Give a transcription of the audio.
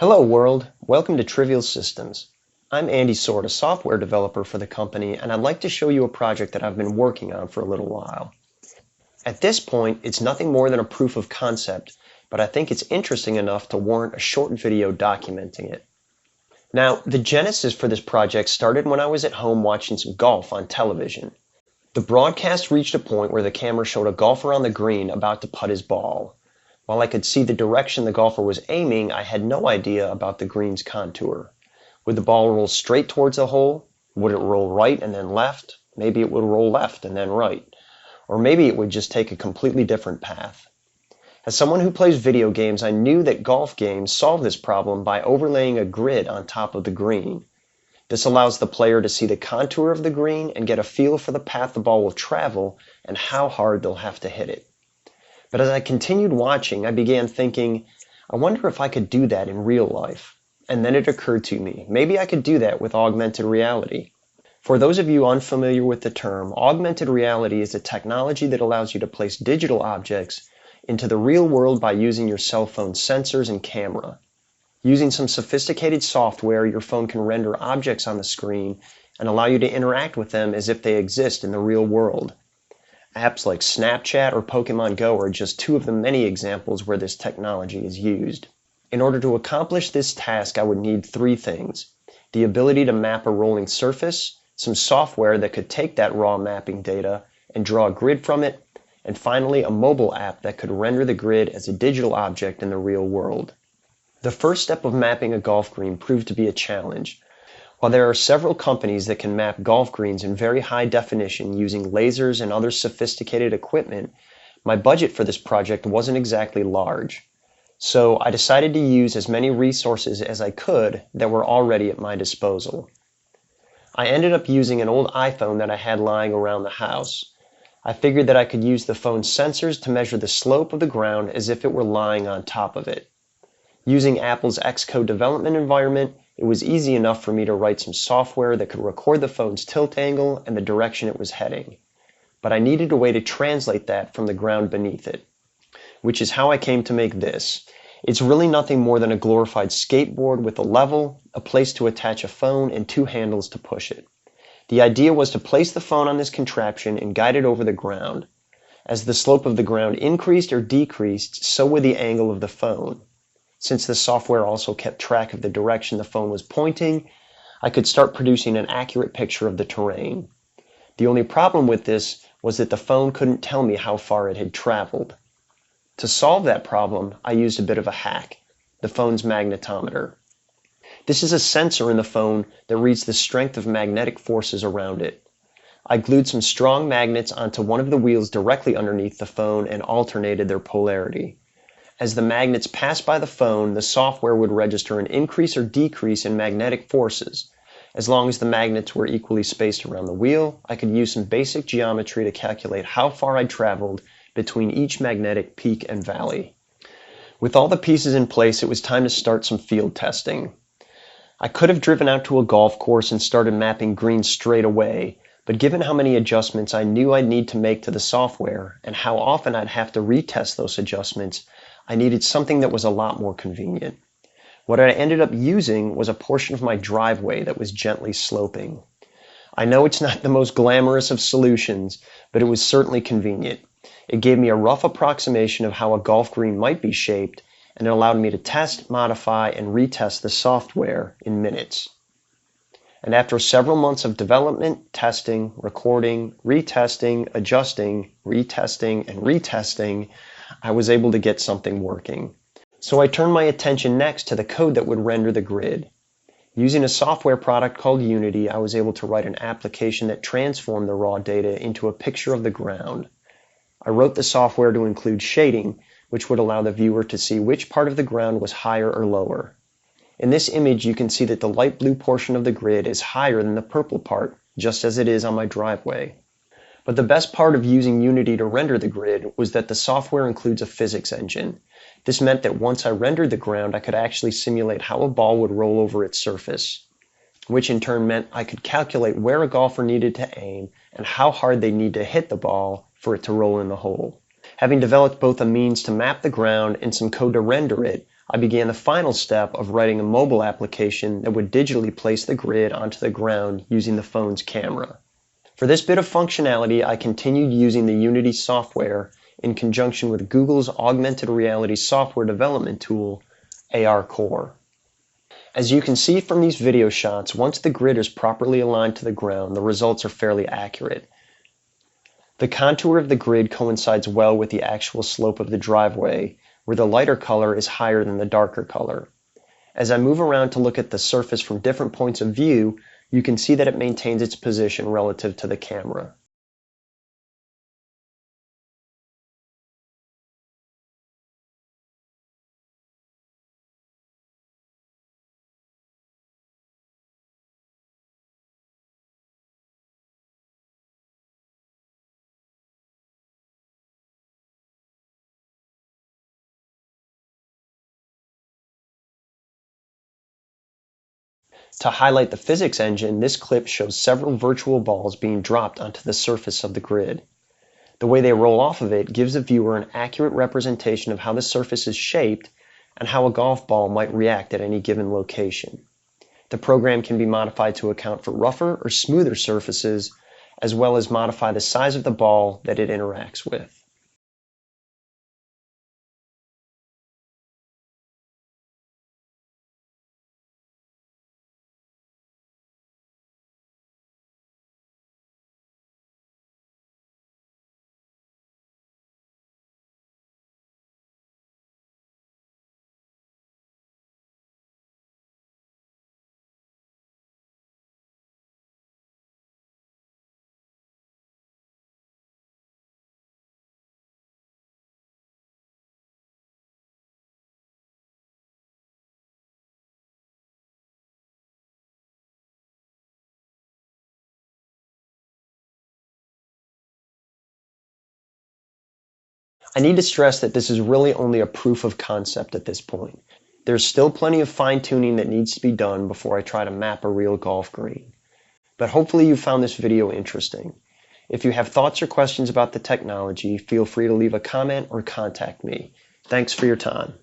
Hello world, welcome to Trivial Systems. I'm Andy Sword, a software developer for the company, and I'd like to show you a project that I've been working on for a little while. At this point, it's nothing more than a proof of concept, but I think it's interesting enough to warrant a short video documenting it. Now, the genesis for this project started when I was at home watching some golf on television. The broadcast reached a point where the camera showed a golfer on the green about to putt his ball. While I could see the direction the golfer was aiming, I had no idea about the green's contour. Would the ball roll straight towards the hole? Would it roll right and then left? Maybe it would roll left and then right. Or maybe it would just take a completely different path. As someone who plays video games, I knew that golf games solve this problem by overlaying a grid on top of the green. This allows the player to see the contour of the green and get a feel for the path the ball will travel and how hard they'll have to hit it. But as I continued watching, I began thinking, I wonder if I could do that in real life. And then it occurred to me, maybe I could do that with augmented reality. For those of you unfamiliar with the term, augmented reality is a technology that allows you to place digital objects into the real world by using your cell phone's sensors and camera. Using some sophisticated software, your phone can render objects on the screen and allow you to interact with them as if they exist in the real world. Apps like Snapchat or Pokemon Go are just two of the many examples where this technology is used. In order to accomplish this task, I would need three things: the ability to map a rolling surface, some software that could take that raw mapping data and draw a grid from it, and finally a mobile app that could render the grid as a digital object in the real world. The first step of mapping a golf green proved to be a challenge. While there are several companies that can map golf greens in very high definition using lasers and other sophisticated equipment, my budget for this project wasn't exactly large. So I decided to use as many resources as I could that were already at my disposal. I ended up using an old iPhone that I had lying around the house. I figured that I could use the phone's sensors to measure the slope of the ground as if it were lying on top of it. Using Apple's Xcode development environment, it was easy enough for me to write some software that could record the phone's tilt angle and the direction it was heading. But I needed a way to translate that from the ground beneath it, which is how I came to make this. It's really nothing more than a glorified skateboard with a level, a place to attach a phone, and two handles to push it. The idea was to place the phone on this contraption and guide it over the ground. As the slope of the ground increased or decreased, so would the angle of the phone. Since the software also kept track of the direction the phone was pointing, I could start producing an accurate picture of the terrain. The only problem with this was that the phone couldn't tell me how far it had traveled. To solve that problem, I used a bit of a hack, the phone's magnetometer. This is a sensor in the phone that reads the strength of magnetic forces around it. I glued some strong magnets onto one of the wheels directly underneath the phone and alternated their polarity. As the magnets passed by the phone, the software would register an increase or decrease in magnetic forces. As long as the magnets were equally spaced around the wheel, I could use some basic geometry to calculate how far I'd traveled between each magnetic peak and valley. With all the pieces in place, it was time to start some field testing. I could have driven out to a golf course and started mapping greens straight away, but given how many adjustments I knew I'd need to make to the software and how often I'd have to retest those adjustments, I needed something that was a lot more convenient. What I ended up using was a portion of my driveway that was gently sloping. I know it's not the most glamorous of solutions, but it was certainly convenient. It gave me a rough approximation of how a golf green might be shaped, and it allowed me to test, modify, and retest the software in minutes. And after several months of development, testing, recording, retesting, adjusting, retesting, and retesting, I was able to get something working. So I turned my attention next to the code that would render the grid. Using a software product called Unity, I was able to write an application that transformed the raw data into a picture of the ground. I wrote the software to include shading, which would allow the viewer to see which part of the ground was higher or lower. In this image, you can see that the light blue portion of the grid is higher than the purple part, just as it is on my driveway. But the best part of using Unity to render the grid was that the software includes a physics engine. This meant that once I rendered the ground, I could actually simulate how a ball would roll over its surface, which in turn meant I could calculate where a golfer needed to aim and how hard they need to hit the ball for it to roll in the hole. Having developed both a means to map the ground and some code to render it, I began the final step of writing a mobile application that would digitally place the grid onto the ground using the phone's camera. For this bit of functionality, I continued using the Unity software in conjunction with Google's augmented reality software development tool, AR Core. As you can see from these video shots, once the grid is properly aligned to the ground, the results are fairly accurate. The contour of the grid coincides well with the actual slope of the driveway, where the lighter color is higher than the darker color. As I move around to look at the surface from different points of view, you can see that it maintains its position relative to the camera. To highlight the physics engine, this clip shows several virtual balls being dropped onto the surface of the grid. The way they roll off of it gives the viewer an accurate representation of how the surface is shaped and how a golf ball might react at any given location. The program can be modified to account for rougher or smoother surfaces, as well as modify the size of the ball that it interacts with. I need to stress that this is really only a proof of concept at this point. There's still plenty of fine-tuning that needs to be done before I try to map a real golf green. But hopefully you found this video interesting. If you have thoughts or questions about the technology, feel free to leave a comment or contact me. Thanks for your time.